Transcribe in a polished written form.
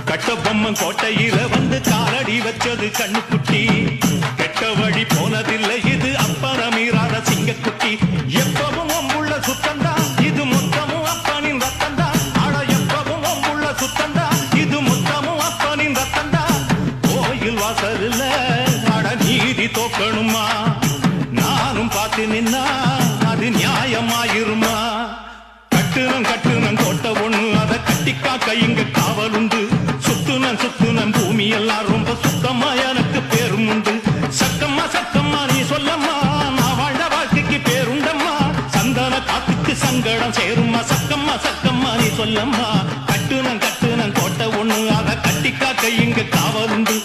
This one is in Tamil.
கட்டபொம்மன் கோட்டையில வந்து காலடி வச்சது கண்ணுக்குட்டி. கெட்ட வழி போனதில்லை இது அப்பன மீறாத சிங்கக்குட்டி. எப்பவும் அம்புள்ள சுத்தந்தா இது மொத்தமும் அப்பனின் ரத்தந்தா. ஆட எப்பவும் அம்புள்ள சுத்தந்தா இது மொத்தமும் அப்பனின் ரத்தந்தா. கோயில் வாசல்ல ஆட நீதி தோக்கணுமா? நானும் பார்த்து நின்னா அது நியாயமாயிருமா? கட்டுனம் கோட்டை ஒண்ணு அதை கட்டிக்காக்க இங்க காவல் உண்டு. சுத்துனம் பூமி எல்லாம் ரொம்ப சுத்தமா எனக்கு பேரும் உண்டு. சத்தம்மா நீ சொல்லம்மா நான் வாழ்ந்த வாழ்க்கைக்கு பேருண்டம்மா. சந்தன காத்துக்கு சங்கடம் சேரும்மா. சக்கம்மா நீ சொல்லம்மா. கட்டுனம் கோட்டை ஒண்ணு அதை கட்டிக்காக்க இங்க காவல் உண்டு.